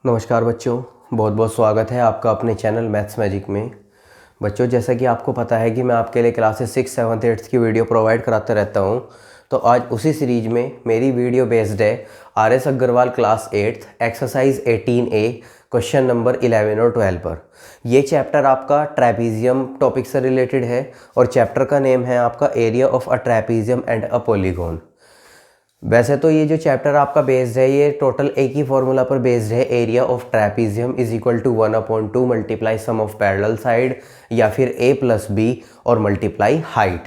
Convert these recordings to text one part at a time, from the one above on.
नमस्कार बच्चों, बहुत बहुत स्वागत है आपका अपने चैनल मैथ्स मैजिक में। बच्चों, जैसा कि आपको पता है कि मैं आपके लिए क्लासेस 6, 7, 8 की वीडियो प्रोवाइड कराता रहता हूं, तो आज उसी सीरीज में मेरी वीडियो बेस्ड है RS Agarwal class 8 exercise 18A question number 11 और 12 पर। ये चैप्टर आपका ट्रैपीजियम टॉपिक से रिलेटेड है और चैप्टर का नेम है आपका area of a trapezium and a polygon. वैसे तो ये जो चैप्टर आपका बेस्ड है ये टोटल एक ही फॉर्मूला पर बेस्ड है, area of trapezium is equal to 1/2 multiply sum of parallel side या फिर a+b और मल्टीप्लाई हाइट।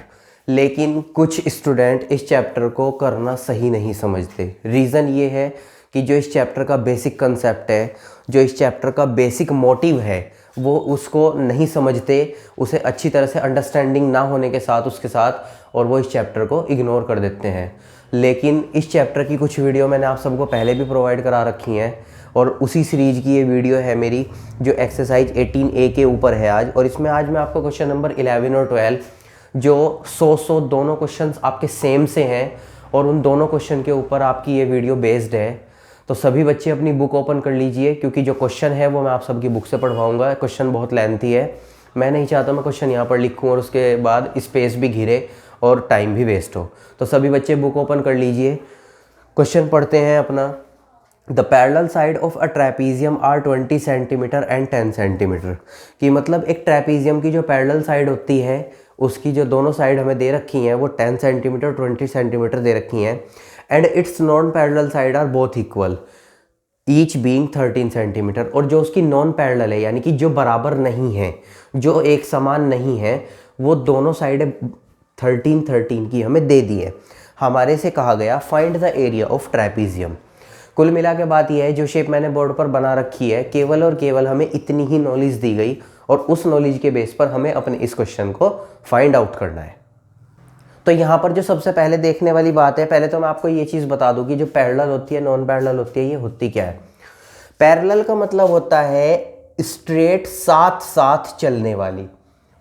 लेकिन कुछ स्टूडेंट इस चैप्टर को करना सही नहीं समझते। रीज़न ये है कि जो इस चैप्टर का बेसिक कंसेप्ट है, जो इस चैप्टर का बेसिक मोटिव है, वो उसको नहीं समझते, उसे अच्छी तरह से अंडरस्टैंडिंग ना होने के साथ उसके साथ, और वो इस चैप्टर को इग्नोर कर देते हैं। लेकिन इस चैप्टर की कुछ वीडियो मैंने आप सबको पहले भी प्रोवाइड करा रखी हैं और उसी सीरीज की ये वीडियो है मेरी जो एक्सरसाइज 18A के ऊपर है आज। और इसमें आज मैं आपको क्वेश्चन नंबर 11 और 12 जो 100 दोनों क्वेश्चंस आपके सेम से हैं और उन दोनों क्वेश्चन के ऊपर आपकी ये वीडियो बेस्ड है। तो सभी बच्चे अपनी बुक ओपन कर लीजिए, क्योंकि जो क्वेश्चन है वो मैं आप सबकी बुक से पढ़वाऊँगा। क्वेश्चन बहुत लेंथी है, मैं नहीं चाहता मैं क्वेश्चन यहाँ पर लिखूँ और उसके बाद स्पेस भी घिरे और टाइम भी वेस्ट हो। तो सभी बच्चे बुक ओपन कर लीजिए, क्वेश्चन पढ़ते हैं अपना। The parallel side of a trapezium are 20 centimetre and 10 centimetre. कि मतलब एक ट्रैपीजियम की जो पैरेलल साइड होती है उसकी जो दोनों साइड हमें दे रखी हैं वो 10 सेंटीमीटर 20 सेंटीमीटर दे रखी हैं। And it's non parallel side are both equal each being 13 centimetre. और जो उसकी नॉन पैरेलल है यानी कि जो बराबर नहीं है, जो एक समान नहीं है, वो दोनों साइड 13 की हमें दे दी है। हमारे से कहा गया find the area of trapezium. कुल मिला के बात यह है, जो शेप मैंने बोर्ड पर बना रखी है केवल और केवल हमें इतनी ही नॉलेज दी गई और उस नॉलेज के बेस पर हमें अपने इस क्वेश्चन को फाइंड आउट करना है। तो यहाँ पर जो सबसे पहले देखने वाली बात है, पहले तो मैं आपको ये चीज़ बता दूं कि जो पैरेलल होती है नॉन पैरेलल होती है, ये होती क्या है। पैरेलल का मतलब होता है स्ट्रेट साथ साथ चलने वाली।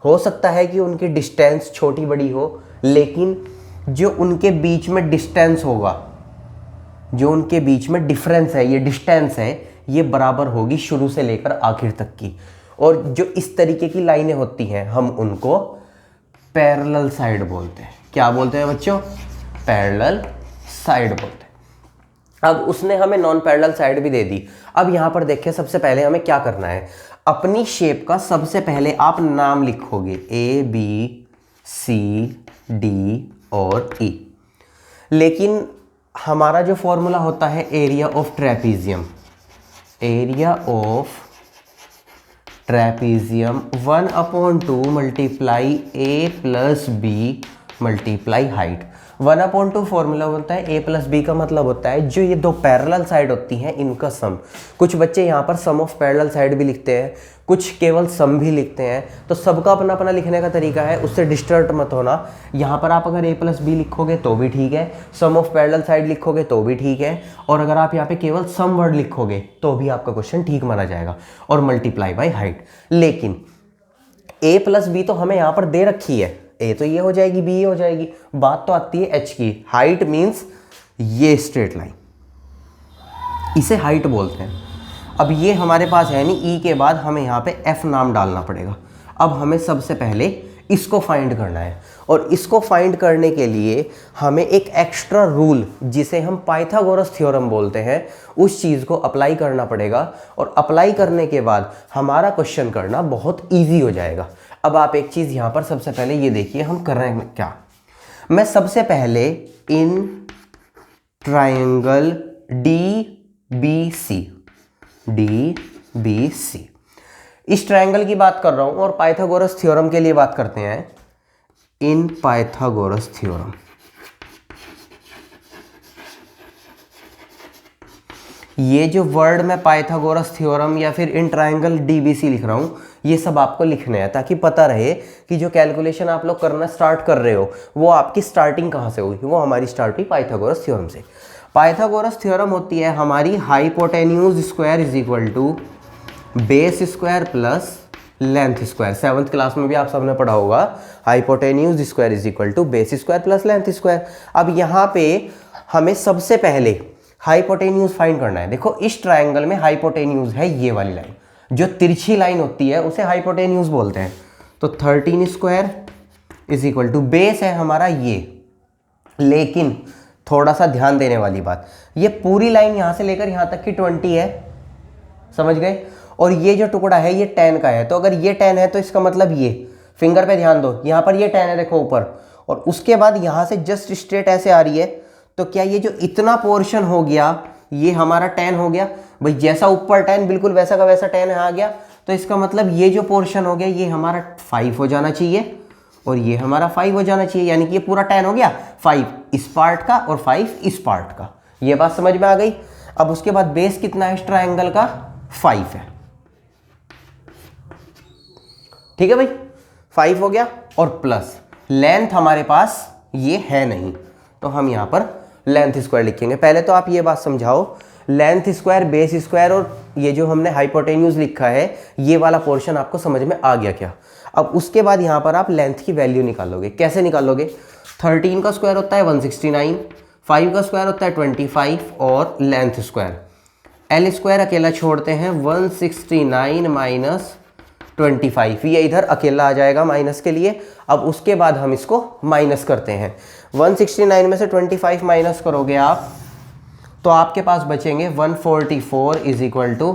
हो सकता है कि उनकी डिस्टेंस छोटी बड़ी हो, लेकिन जो उनके बीच में डिस्टेंस होगा, जो उनके बीच में डिफरेंस है, ये डिस्टेंस है, ये बराबर होगी शुरू से लेकर आखिर तक की। और जो इस तरीके की लाइनें होती हैं हम उनको पैरेलल साइड बोलते हैं। क्या बोलते हैं बच्चों? पैरेलल साइड बोलते हैं। अब उसने हमें नॉन पैरेलल साइड भी दे दी। अब यहां पर देखिए, सबसे पहले हमें क्या करना है, अपनी शेप का सबसे पहले आप नाम लिखोगे ABCD और E। लेकिन हमारा जो फॉर्मूला होता है area of trapezium, area of trapezium 1/2 multiply A+B multiply height. 1/2 formula होता है, A+B का मतलब होता है जो ये दो पैरेलल साइड होती हैं इनका सम। कुछ बच्चे यहाँ पर सम ऑफ पैरेलल साइड भी लिखते हैं, कुछ केवल सम भी लिखते हैं। तो सबका अपना अपना लिखने का तरीका है, उससे डिस्टर्ब मत होना। यहाँ पर आप अगर A+B लिखोगे तो भी ठीक है, सम ऑफ पैरेलल साइड लिखोगे तो भी ठीक है, और अगर आप यहाँ पे केवल सम वर्ड लिखोगे तो भी आपका क्वेश्चन ठीक माना जाएगा, और मल्टीप्लाई बाई हाइट। लेकिन A+B तो हमें यहाँ पर दे रखी है, ए तो ये हो जाएगी, बी ये हो जाएगी। बात तो आती है एच की। हाइट मींस ये स्ट्रेट लाइन, इसे हाइट बोलते हैं। अब ये हमारे पास है नहीं, ई के बाद हमें यहाँ पे एफ नाम डालना पड़ेगा। अब हमें सबसे पहले इसको फाइंड करना है, और इसको फाइंड करने के लिए हमें एक एक्स्ट्रा रूल जिसे हम पाइथागोरस थ्योरम बोलते हैं, उस चीज़ को अप्लाई करना पड़ेगा। और अप्लाई करने के बाद हमारा क्वेश्चन करना बहुत ईजी हो जाएगा। अब आप एक चीज़ यहाँ पर सबसे पहले ये देखिए, हम कर रहे हैं क्या। मैं सबसे पहले इन ट्राइंगल DBC इस ट्रायंगल की बात कर रहा हूं, और पाइथागोरस थ्योरम के लिए बात करते हैं। इन पाइथागोरस थ्योरम, ये जो वर्ड मैं पाइथागोरस थ्योरम या फिर इन ट्रायंगल DBC लिख रहा हूं, ये सब आपको लिखने हैं ताकि पता रहे कि जो कैलकुलेशन आप लोग करना स्टार्ट कर रहे हो वो आपकी स्टार्टिंग कहां से हुई। वो हमारी स्टार्ट हुई पाइथागोरस थ्योरम से। पाइथागोरस थ्योरम होती है हमारी hypotenuse square is equal to base square plus length square. 7th class में भी आप सबने पढ़ा होगा, hypotenuse square is equal to base square plus length square. अब यहाँ पे हमें सबसे पहले हाइपोटेन्यूज फाइंड करना है। देखो इस ट्रायंगल में हाइपोटेन्यूज है ये वाली लाइन, जो तिरछी लाइन होती है उसे हाइपोटेन्यूज बोलते हैं। तो 13 square is equal to, base है हमारा ये, लेकिन थोड़ा सा ध्यान देने वाली बात, ये पूरी लाइन यहां से लेकर यहां तक की 20 है, समझ गए, और ये जो टुकड़ा है ये 10 का है। तो अगर ये 10 है तो इसका मतलब ये, फिंगर पे ध्यान दो, यहां पर ये 10 है देखो ऊपर, और उसके बाद यहां से जस्ट स्ट्रेट ऐसे आ रही है, तो क्या ये जो इतना पोर्शन हो गया ये हमारा 10 हो गया भाई, जैसा ऊपर 10 बिल्कुल वैसा का वैसा 10 आ गया। तो इसका मतलब ये जो पोर्शन हो गया ये हमारा 5 हो जाना चाहिए, और ये हमारा 5 हो जाना चाहिए, यानी कि ये पूरा 10 हो गया, 5 इस पार्ट का और 5 इस पार्ट का। ये बात समझ में आ गई। अब उसके बाद बेस कितना है इस ट्रायंगल का, 5 है, ठीक है भाई, 5 हो गया, और प्लस लेंथ हमारे पास ये है नहीं, तो हम यहां पर लेंथ स्क्वायर लिखेंगे। पहले तो आप ये बात समझाओ, लेंथ स्क्वायर, बेस स्क्वायर और ये जो हमने हाइपोटेन्यूज लिखा है ये वाला पोर्शन आपको समझ में आ गया क्या? अब उसके बाद यहां पर आप लेंथ की वैल्यू निकालोगे। कैसे निकालोगे? 13 का स्क्वायर होता है 169, 5 का स्क्वायर होता है 25, और लेंथ स्क्वायर एल स्क्वायर अकेला छोड़ते हैं 169 माइनस 25, ये इधर अकेला आ जाएगा माइनस के लिए। अब उसके बाद हम इसको माइनस करते हैं, 169 में से 25 माइनस करोगे आप तो आपके पास बचेंगे 144 is equal to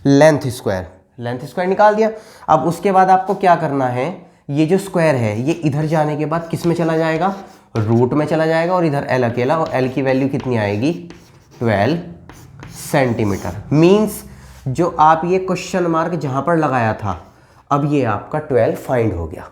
length square. Length square निकाल दिया। अब उसके बाद आपको क्या करना है, ये जो स्क्वायर है ये इधर जाने के बाद किस में चला जाएगा, रूट में चला जाएगा, और इधर एल अकेला, और एल की वैल्यू कितनी आएगी 12 सेंटीमीटर। मीन्स जो आप ये क्वेश्चन मार्क जहां पर लगाया था अब ये आपका 12 फाइंड हो गया।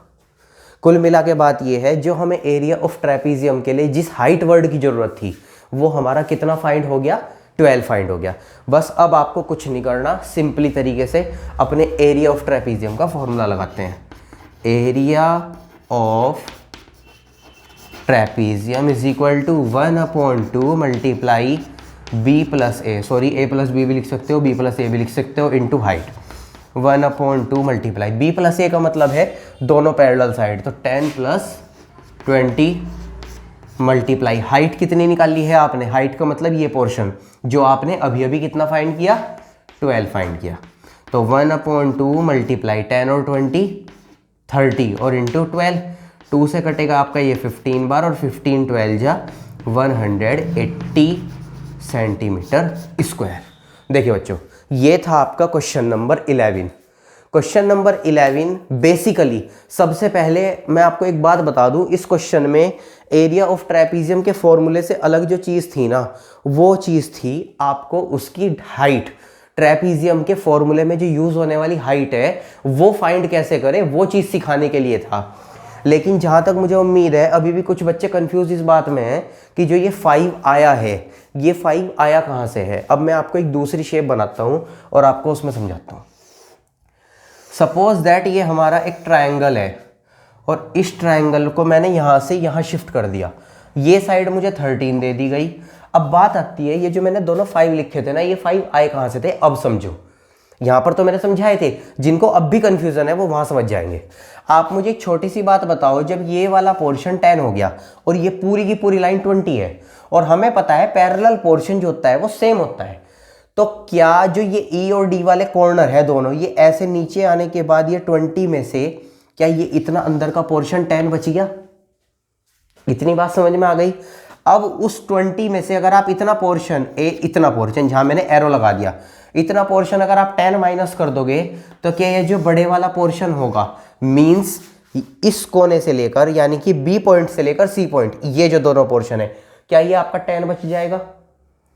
कुल मिला के बात ये है, जो हमें एरिया ऑफ ट्रेपीजियम के लिए जिस हाइट वर्ड की जरूरत थी वो हमारा कितना फाइंड हो गया, 12 फाइंड हो गया। बस अब आपको कुछ नहीं करना, सिंपली तरीके से अपने एरिया ऑफ ट्रेपीजियम का फॉर्मूला लगाते हैं। Area of trapezium is equal to 1/2 multiply B plus A, sorry A plus B भी लिख सकते हो, बी प्लस ए भी लिख सकते हो, into height. 1/2 multiply B plus A का मतलब है दोनों पैरेलल साइड, तो 10 प्लस 20 मल्टीप्लाई हाइट कितनी निकाली है आपने, हाइट का मतलब ये पोर्शन जो आपने अभी अभी कितना फाइंड किया, 12 फाइंड किया। तो 1/2 मल्टीप्लाई 10 और 20 30 और इंटू 12, 2 से कटेगा आपका ये 15 बार, और 15 12 जा 180 सेंटीमीटर स्क्वायर। देखिए बच्चों, ये था आपका question number 11। Question number 11 basically, सबसे पहले मैं आपको एक बात बता दूं, इस क्वेश्चन में एरिया ऑफ ट्रेपीजियम के फॉर्मूले से अलग जो चीज़ थी ना, वो चीज़ थी आपको उसकी हाइट। ट्रेपीजियम के फॉर्मूले में जो यूज़ होने वाली हाइट है वो फाइंड कैसे करें, वो चीज़ सिखाने के लिए था। लेकिन जहाँ तक मुझे उम्मीद है अभी भी कुछ बच्चे कंफ्यूज इस बात में हैं कि जो ये 5 आया है, ये 5 आया कहाँ से है। अब मैं आपको एक दूसरी शेप बनाता हूँ और आपको उसमें समझाता हूँ। सपोज दैट ये हमारा एक ट्रायंगल है, और इस ट्रायंगल को मैंने यहाँ से यहाँ शिफ्ट कर दिया, ये साइड मुझे 13 दे दी गई। अब बात आती है, ये जो मैंने दोनों 5 लिखे थे ना, ये 5 आए कहाँ से थे, अब समझो। यहाँ पर तो मैंने समझाए थे, जिनको अब भी कंफ्यूजन है वो वहाँ समझ जाएंगे। आप मुझे एक छोटी सी बात बताओ, जब ये वाला पोर्शन 10 हो गया और ये पूरी की पूरी लाइन 20 है, और हमें पता है पैरेलल पोर्शन जो होता है वो सेम होता है, तो क्या जो ये ई और डी वाले कॉर्नर है दोनों, ये ऐसे नीचे आने के बाद ये 20 में से क्या ये इतना अंदर का पोर्शन 10 बच गया? इतनी बात समझ में आ गई। अब उस 20 में से अगर आप इतना पोर्शन इतना पोर्शन जहां मैंने एरो लगा दिया, इतना पोर्शन अगर आप 10 माइनस कर दोगे तो क्या ये जो बड़े वाला पोर्शन होगा, मींस इस कोने से लेकर यानी कि बी पॉइंट से लेकर सी पॉइंट, ये जो दोनों पोर्शन है, क्या ये आपका 10 बच जाएगा?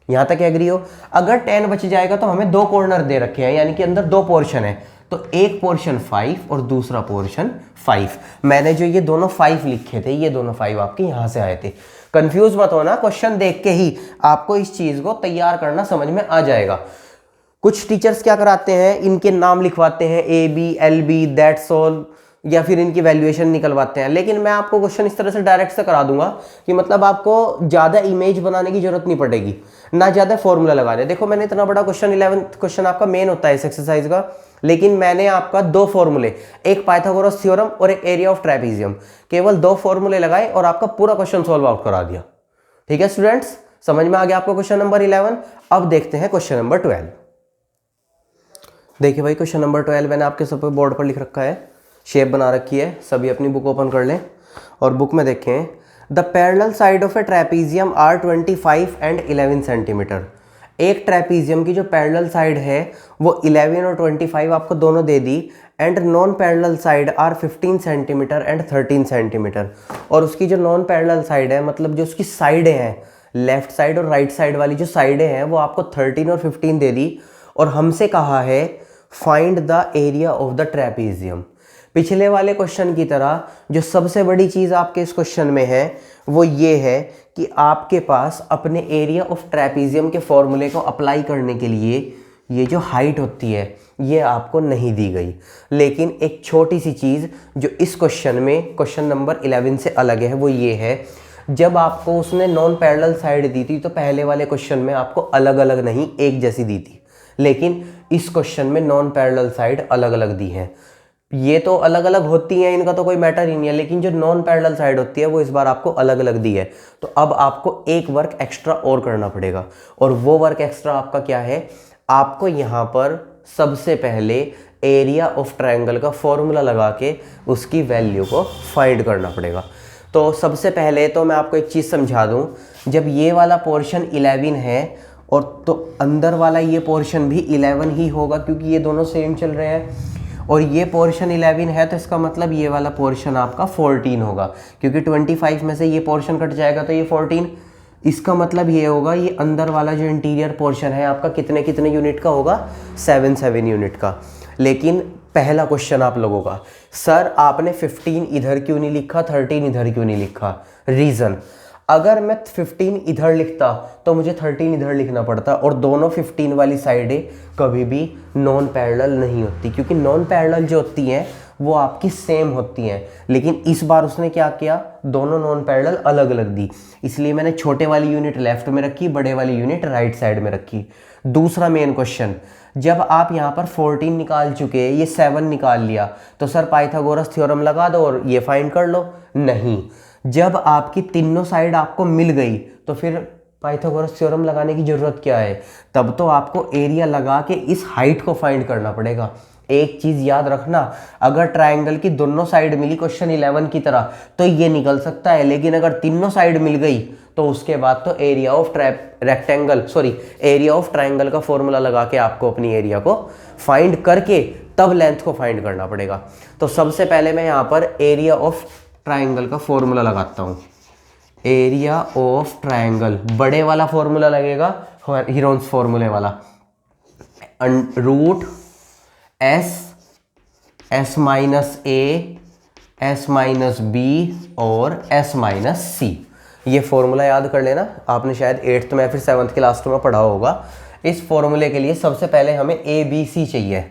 यहां तक एग्री हो? अगर 10 बच जाएगा तो हमें 2 कॉर्नर दे रखे हैं, यानी कि अंदर 2 पोर्शन है, तो एक पोर्शन 5 और दूसरा पोर्शन 5। मैंने जो ये दोनों 5 लिखे थे, ये दोनों 5 आपके यहां से आए थे। कंफ्यूज मत होना, क्वेश्चन देख के ही आपको इस चीज को तैयार करना समझ में आ जाएगा। कुछ टीचर्स क्या कराते हैं, इनके नाम लिखवाते हैं A B L B that's all, या फिर इनकी वैल्यूएशन निकलवाते हैं। लेकिन मैं आपको क्वेश्चन इस तरह से डायरेक्ट से करा दूंगा कि मतलब आपको ज़्यादा इमेज बनाने की जरूरत नहीं पड़ेगी, ना ज़्यादा फॉर्मूला लगाने। देखो मैंने इतना बड़ा क्वेश्चन 11th क्वेश्चन आपका मेन होता है इस एक्सरसाइज का, लेकिन मैंने आपका 2 फॉर्मूले, एक पाइथागोरस थ्योरम और एक एरिया ऑफ ट्रेपीजियम, केवल 2 फॉर्मूले लगाए और आपका पूरा क्वेश्चन सॉल्व आउट करा दिया। ठीक है स्टूडेंट्स, समझ में आ गया आपको क्वेश्चन नंबर 11। अब देखते हैं क्वेश्चन नंबर 12। देखिए भाई क्वेश्चन नंबर 12 मैंने आपके सब बोर्ड पर लिख रखा है, शेप बना रखी है, सभी अपनी बुक ओपन कर लें और बुक में देखें। The parallel side of a trapezium are 25 and 11 centimetre. एक ट्रेपीजियम की जो पैरेलल साइड है वो 11 और 25 आपको दोनों दे दी, and non parallel side are 15 centimetre and 13 centimetre. और उसकी जो नॉन पैरेलल साइड है, मतलब जो उसकी साइडें हैं, लेफ्ट साइड और राइट साइड वाली जो साइडें हैं, वो आपको 13 और 15 दे दी। और हमसे कहा है find the area of the trapezium. पिछले वाले क्वेश्चन की तरह जो सबसे बड़ी चीज़ आपके इस क्वेश्चन में है वो ये है कि आपके पास अपने एरिया ऑफ ट्रेपीजियम के फॉर्मूले को अप्लाई करने के लिए ये जो हाइट होती है ये आपको नहीं दी गई। लेकिन एक छोटी सी चीज़ जो इस क्वेश्चन में क्वेश्चन नंबर 11 से अलग है वो ये है, जब आपको उसने नॉन पैरेलल साइड दी थी तो पहले वाले क्वेश्चन में आपको अलग अलग नहीं एक जैसी दी थी, लेकिन इस क्वेश्चन में नॉन पैरेलल साइड अलग अलग दी है। ये तो अलग अलग होती हैं, इनका तो कोई मैटर ही नहीं है, लेकिन जो नॉन पैरेलल साइड होती है वो इस बार आपको अलग अलग दी है। तो अब आपको एक वर्क एक्स्ट्रा और करना पड़ेगा, और वो वर्क एक्स्ट्रा आपका क्या है, आपको यहाँ पर सबसे पहले एरिया ऑफ ट्रायंगल का फॉर्मूला लगा के उसकी वैल्यू को फाइंड करना पड़ेगा। तो सबसे पहले तो मैं आपको एक चीज़ समझा दूँ, जब ये वाला पोर्शन 11 है और तो अंदर वाला ये पोर्शन भी 11 ही होगा, क्योंकि ये दोनों सेम चल रहे हैं। और ये पोर्शन 11 है तो इसका मतलब ये वाला पोर्शन आपका 14 होगा, क्योंकि 25 में से ये पोर्शन कट जाएगा तो ये 14। इसका मतलब ये होगा ये अंदर वाला जो इंटीरियर पोर्शन है आपका कितने कितने यूनिट का होगा, 7 यूनिट का। लेकिन पहला क्वेश्चन आप लोगों का, सर आपने 15 इधर क्यों नहीं लिखा, 13 इधर क्यों नहीं लिखा? रीज़न, अगर मैं 15 इधर लिखता तो मुझे 13 इधर लिखना पड़ता, और दोनों 15 वाली साइडें कभी भी नॉन पैरेलल नहीं होती, क्योंकि नॉन पैरेलल जो होती हैं वो आपकी सेम होती हैं। लेकिन इस बार उसने क्या किया, दोनों नॉन पैरेलल अलग अलग दी, इसलिए मैंने छोटे वाली यूनिट लेफ्ट में रखी, बड़े वाली यूनिट राइट साइड में रखी। दूसरा मेन क्वेश्चन, जब आप यहाँ पर 14 निकाल चुके, ये 7 निकाल लिया, तो सर पाइथागोरस थ्योरम लगा दो और ये फाइंड कर लो। नहीं, जब आपकी तीनों साइड आपको मिल गई तो फिर पाइथागोरस थ्योरम लगाने की ज़रूरत क्या है, तब तो आपको एरिया लगा के इस हाइट को फाइंड करना पड़ेगा। एक चीज़ याद रखना, अगर ट्रायंगल की दोनों साइड मिली क्वेश्चन 11 की तरह तो ये निकल सकता है, लेकिन अगर तीनों साइड मिल गई तो उसके बाद तो एरिया ऑफ ट्रायंगल का फॉर्मूला लगा के आपको अपनी एरिया को फाइंड करके तब लेंथ को फाइंड करना पड़ेगा। तो सबसे पहले मैं यहाँ पर एरिया ऑफ ट्रायंगल का फॉर्मूला लगाता हूँ। एरिया ऑफ ट्रायंगल, बड़े वाला फॉर्मूला लगेगा, हीरोन्स फॉर्मूले वाला, रूट एस माइनस ए, एस माइनस बी और एस माइनस सी। ये फॉर्मूला याद कर लेना, आपने शायद 8th में फिर 7th के लास्ट में पढ़ा होगा। इस फॉर्मूले के लिए सबसे पहले हमें ए बी सी चाहिए,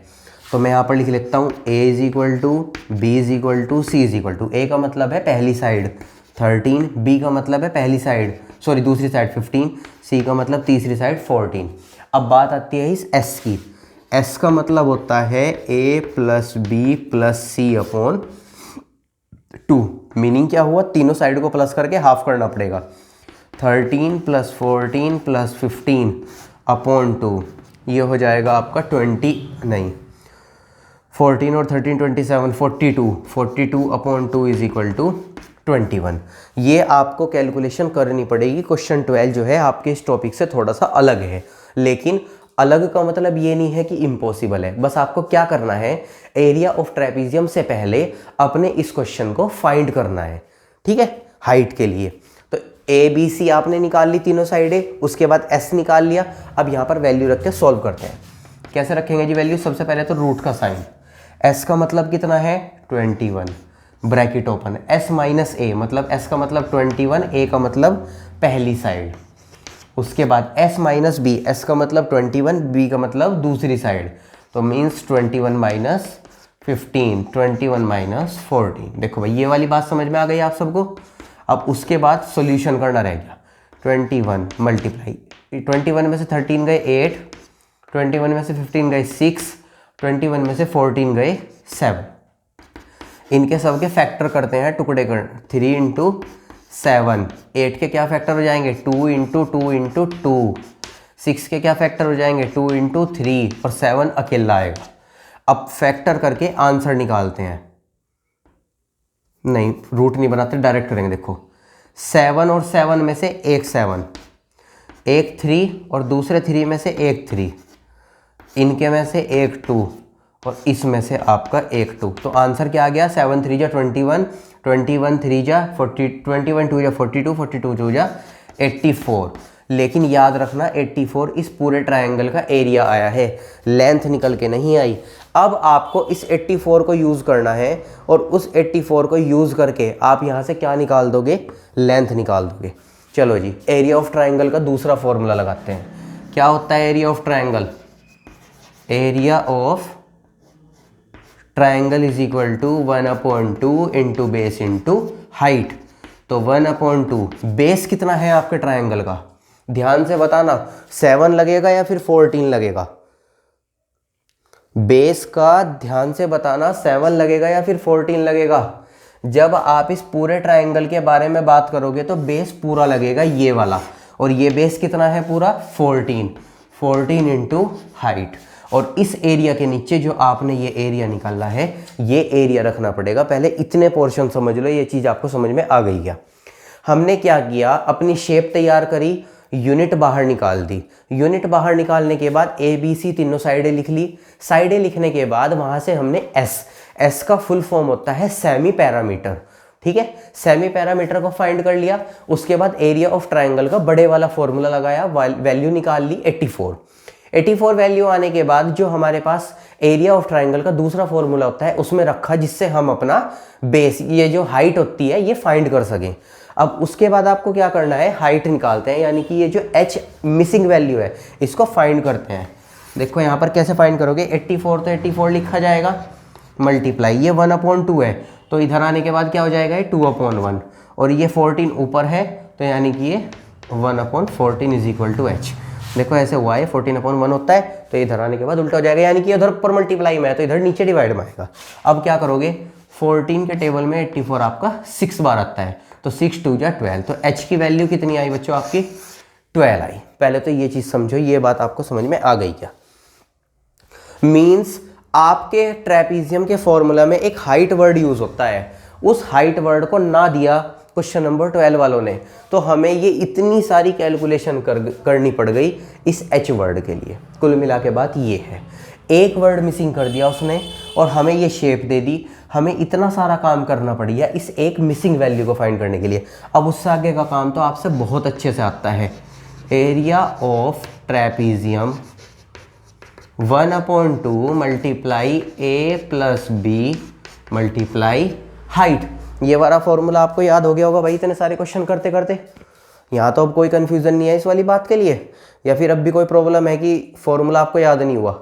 तो मैं यहाँ पर लिख लेता हूँ a is equal to, B is equal to, C is equal to. A का मतलब है पहली साइड 13, बी का मतलब है पहली साइड दूसरी साइड 15, सी का मतलब तीसरी साइड 14। अब बात आती है इस s की, s का मतलब होता है a plus B plus C upon 2। Meaning क्या हुआ, तीनों साइड को प्लस करके हाफ करना पड़ेगा। 13 प्लस 14 प्लस 15 अपॉन 2, ये हो जाएगा आपका 14 और 13 27 42 अपॉन 2 इज इक्वल टू 21। ये आपको कैलकुलेशन करनी पड़ेगी। क्वेश्चन 12 जो है आपके इस टॉपिक से थोड़ा सा अलग है, लेकिन अलग का मतलब ये नहीं है कि इम्पॉसिबल है। बस आपको क्या करना है, एरिया ऑफ ट्रेपीजियम से पहले अपने इस क्वेश्चन को फाइंड करना है, ठीक है, हाइट के लिए। तो ए बी सी आपने निकाल ली तीनों साइडें, उसके बाद एस निकाल लिया। अब यहाँ पर वैल्यू रख के सॉल्व करते हैं। कैसे रखेंगे जी वैल्यू, सबसे पहले तो रूट का साइन, एस का मतलब कितना है 21, ब्रैकेट ओपन, एस माइनस ए मतलब एस का मतलब 21, ए का मतलब पहली साइड। उसके बाद एस माइनस बी, एस का मतलब 21, बी का मतलब दूसरी साइड, तो मीन्स 21 माइनस 15, 21 माइनस 14। देखो भाई ये वाली बात समझ में आ गई आप सबको। अब उसके बाद सॉल्यूशन करना रह गया। 21 मल्टीप्लाई, 21 में से 13 गए 8, 21 में से 15 गए 6, 21 में से 14 गए 7। इनके सब के फैक्टर करते हैं, टुकड़े कर 3 इंटू 7, 8 के क्या फैक्टर हो जाएंगे 2 इंटू 2 इंटू 2, 6 के क्या फैक्टर हो जाएंगे 2 इंटू 3 और 7 अकेला आएगा। अब फैक्टर करके आंसर निकालते हैं, नहीं रूट नहीं बनाते, डायरेक्ट करेंगे। देखो 7 और 7 में से एक 7, एक 3 और दूसरे 3 में से एक 3, इनके में से एक 2 और इसमें से आपका एक 2। तो आंसर क्या आ गया 7 3 जा 21, 21 3 जा 40, 21 2 जा 42, 42 2 जा 84। लेकिन याद रखना 84 इस पूरे ट्रायंगल का एरिया आया है, लेंथ निकल के नहीं आई। अब आपको इस 84 को यूज़ करना है और उस 84 को यूज़ करके आप यहाँ से क्या niकाल दोगे, लेंथ निकाल दोगे। चलो जी, एरिया ऑफ ट्रायंगल का दूसरा फॉर्मूला लगाते हैं। क्या होता है area of triangle? Area of triangle is equal to 1/2 into base into height. तो 1/2, बेस कितना है आपके ट्रायंगल का, ध्यान से बताना, 7 लगेगा या फिर 14 लगेगा? बेस का ध्यान से बताना, 7 लगेगा या फिर 14 लगेगा? जब आप इस पूरे ट्रायंगल के बारे में बात करोगे तो बेस पूरा लगेगा ये वाला, और ये बेस कितना है पूरा 14 इंटू हाइट। और इस एरिया के नीचे जो आपने ये एरिया निकाला है, ये एरिया रखना पड़ेगा। पहले इतने पोर्शन समझ लो, ये चीज़ आपको समझ में आ गई क्या? हमने क्या किया, अपनी शेप तैयार करी, यूनिट बाहर निकाल दी। यूनिट बाहर निकालने के बाद ए बी सी तीनों साइडें लिख ली। साइडें लिखने के बाद वहाँ से हमने एस का फुल फॉर्म होता है सेमी पैरामीटर, ठीक है। सेमी पैरामीटर को फाइंड कर लिया। उसके बाद एरिया ऑफ ट्रायंगल का बड़े वाला फॉर्मूला लगाया, वैल्यू निकाल ली 84 वैल्यू आने के बाद जो हमारे पास एरिया ऑफ ट्रायंगल का दूसरा फॉर्मूला होता है उसमें रखा, जिससे हम अपना बेस, ये जो हाइट होती है, ये फाइंड कर सकें। अब उसके बाद आपको क्या करना है, हाइट निकालते हैं, यानी कि ये जो h मिसिंग वैल्यू है इसको फाइंड करते हैं। देखो यहाँ पर कैसे फाइंड करोगे, 84 तो 84 लिखा जाएगा, मल्टीप्लाई ये 1/2 है, तो इधर आने के बाद क्या हो जाएगा, ये 2/1, और ये 14 ऊपर है, तो यानी कि ये 1/14 इज इक्वल टू h। देखो ऐसे हुआ है, 14/1 होता है, तो इधर आने के बाद उल्टा हो जाएगा, यानी कि इधर ऊपर मल्टीप्लाई में है तो इधर नीचे डिवाइड में आएगा। अब क्या करोगे, 14 के टेबल में 84 आपका 6 बार आता है, तो 6 2 जा 12, तो h की वैल्यू कितनी आई बच्चों आपकी, 12 आई। पहले तो ये चीज़ समझो, ये बात आपको समझ में आ गई क्या? मीन्स आपके ट्रेपीजियम के फॉर्मूला में एक हाइट वर्ड यूज होता है, उस हाइट वर्ड को ना दिया क्वेश्चन नंबर 12 वालों ने, तो हमें ये इतनी सारी कैलकुलेशन करनी पड़ गई इस h वर्ड के लिए। कुल मिला के बात ये है, एक वर्ड मिसिंग कर दिया उसने और हमें ये शेप दे दी, हमें इतना सारा काम करना पड़ गया इस एक मिसिंग वैल्यू को फाइंड करने के लिए। अब उससे आगे का काम तो आपसे बहुत अच्छे से आता है। Area of trapezium 1/2 multiply a plus B multiply height. ये वाला फॉर्मूला आपको याद हो गया होगा भाई इतने सारे क्वेश्चन करते करते। यहाँ तो अब कोई कंफ्यूजन नहीं है इस वाली बात के लिए, या फिर अब भी कोई प्रॉब्लम है कि फॉर्मूला आपको याद नहीं हुआ?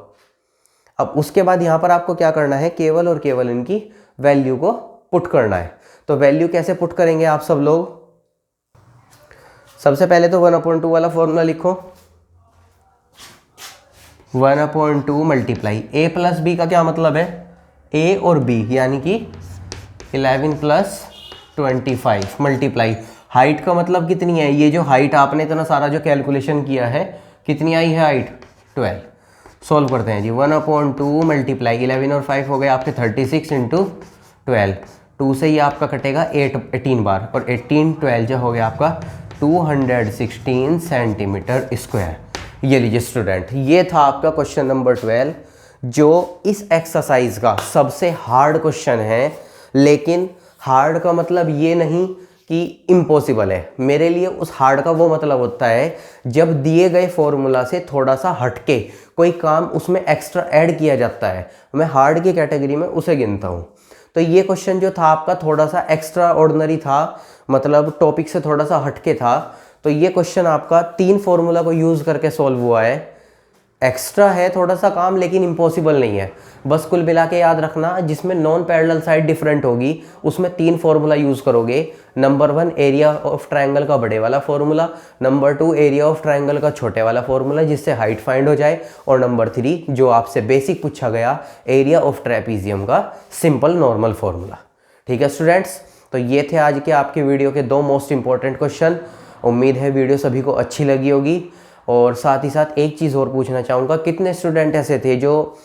अब उसके बाद यहाँ पर आपको क्या करना है, केवल और केवल इनकी वैल्यू को पुट करना है। तो वैल्यू कैसे पुट करेंगे आप सब लोग? सबसे पहले तो 1/2 वाला फॉर्मूला लिखो, 1/2 मल्टीप्लाई a प्लस बी का क्या मतलब है, a और b यानी कि 11 प्लस 25 मल्टीप्लाई हाइट का मतलब कितनी है, ये जो हाइट आपने इतना सारा जो कैलकुलेशन किया है कितनी आई है हाइट, 12। सॉल्व करते हैं जी, 1/2 मल्टीप्लाई 11 और 5 हो गए आपके 36 इंटू 12, 2 से ही आपका कटेगा 18 बार, और 18 12 जो हो गया आपका 216 सेंटीमीटर स्क्वायर। ये लीजिए स्टूडेंट, ये था आपका क्वेश्चन नंबर 12, जो इस एक्सरसाइज का सबसे हार्ड क्वेश्चन है। लेकिन हार्ड का मतलब ये नहीं कि इम्पॉसिबल है, मेरे लिए उस हार्ड का वो मतलब होता है जब दिए गए फॉर्मूला से थोड़ा सा हटके कोई काम उसमें एक्स्ट्रा ऐड किया जाता है, मैं हार्ड की कैटेगरी में उसे गिनता हूँ। तो ये क्वेश्चन जो था आपका थोड़ा सा एक्स्ट्रा ऑर्डिनरी था, मतलब टॉपिक से थोड़ा सा हटके था। तो ये क्वेश्चन आपका 3 फॉर्मूला को यूज़ करके सॉल्व हुआ है, एक्स्ट्रा है थोड़ा सा काम लेकिन इम्पॉसिबल नहीं है। बस कुल मिला के याद रखना, जिसमें नॉन पैरेलल साइड डिफरेंट होगी उसमें 3 फॉर्मूला यूज़ करोगे। नंबर 1 एरिया ऑफ ट्रायंगल का बड़े वाला formula, number 2 area of triangle का छोटे वाला फॉर्मूला जिससे हाइट फाइंड हो जाए, और नंबर 3 जो आपसे बेसिक पूछा गया एरिया ऑफ ट्रेपीजियम का सिंपल नॉर्मल फॉर्मूला। ठीक है स्टूडेंट्स, तो ये थे आज के आपके वीडियो के 2 मोस्ट इंपॉर्टेंट क्वेश्चन। उम्मीद है वीडियो सभी को अच्छी लगी होगी। और साथ ही साथ एक चीज़ और पूछना चाहूँगा, कितने स्टूडेंट ऐसे थे जो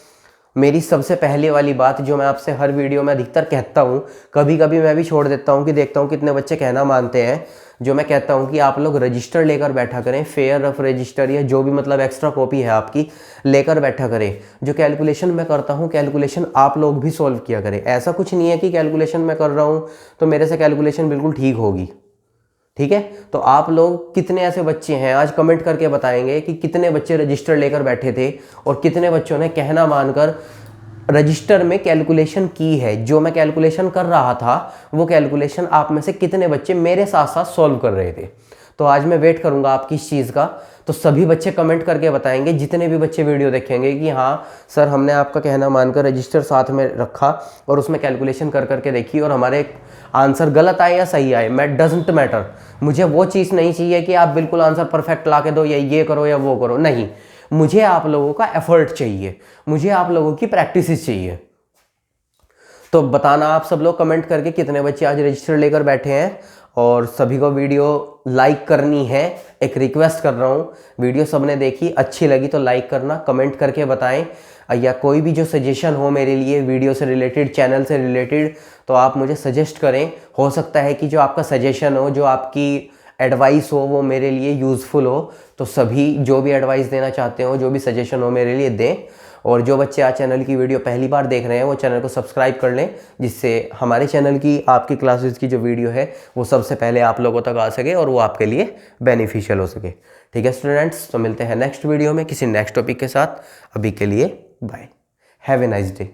मेरी सबसे पहले वाली बात जो मैं आपसे हर वीडियो में अधिकतर कहता हूँ, कभी कभी मैं भी छोड़ देता हूँ कि देखता हूँ कितने बच्चे कहना मानते हैं, जो मैं कहता हूँ कि आप लोग रजिस्टर लेकर बैठा करें, फेयर रफ रजिस्टर या जो भी मतलब एक्स्ट्रा कॉपी है आपकी लेकर बैठा करें। जो कैलकुलेशन मैं करता हूँ, कैलकुलेशन आप लोग भी सॉल्व किया करें। ऐसा कुछ नहीं है कि कैलकुलेशन मैं कर रहा हूँ तो मेरे से कैलकुलेशन बिल्कुल ठीक होगी, ठीक है। तो आप लोग कितने ऐसे बच्चे हैं, आज कमेंट करके बताएंगे कि कितने बच्चे रजिस्टर लेकर बैठे थे और कितने बच्चों ने कहना मानकर रजिस्टर में कैलकुलेशन की है। जो मैं कैलकुलेशन कर रहा था वो कैलकुलेशन आप में से कितने बच्चे मेरे साथ साथ सॉल्व कर रहे थे। तो आज मैं वेट करूंगा आपकी इस चीज़ का। तो सभी बच्चे कमेंट करके बताएंगे, जितने भी बच्चे वीडियो देखेंगे, कि हाँ सर हमने आपका कहना मानकर रजिस्टर साथ में रखा और उसमें कैलकुलेशन कर करके देखी और हमारे आंसर गलत आए या सही आए, मैं डजंट मैटर। मुझे वो चीज़ नहीं चाहिए कि आप बिल्कुल आंसर परफेक्ट ला के दो या ये करो या वो करो, नहीं। मुझे आप लोगों का एफर्ट चाहिए, मुझे आप लोगों की प्रैक्टिस चाहिए। तो बताना आप सब लोग कमेंट करके कितने बच्चे आज रजिस्टर लेकर बैठे हैं। और सभी को वीडियो लाइक करनी है, एक रिक्वेस्ट कर रहा हूँ। वीडियो सबने देखी, अच्छी लगी तो लाइक करना, कमेंट करके बताएं। या कोई भी जो सजेशन हो मेरे लिए वीडियो से रिलेटेड, चैनल से रिलेटेड, तो आप मुझे सजेस्ट करें। हो सकता है कि जो आपका सजेशन हो, जो आपकी एडवाइस हो, वो मेरे लिए यूज़फुल हो। तो सभी जो भी एडवाइस देना चाहते हो, जो भी सजेशन हो मेरे लिए दें। और जो बच्चे आज चैनल की वीडियो पहली बार देख रहे हैं वो चैनल को सब्सक्राइब कर लें, जिससे हमारे चैनल की आपकी क्लासेस की जो वीडियो है वो सबसे पहले आप लोगों तक आ सके और वो आपके लिए बेनिफिशियल हो सके। ठीक है स्टूडेंट्स, तो मिलते हैं नेक्स्ट वीडियो में किसी नेक्स्ट टॉपिक के साथ। अभी के लिए bye, have a nice day.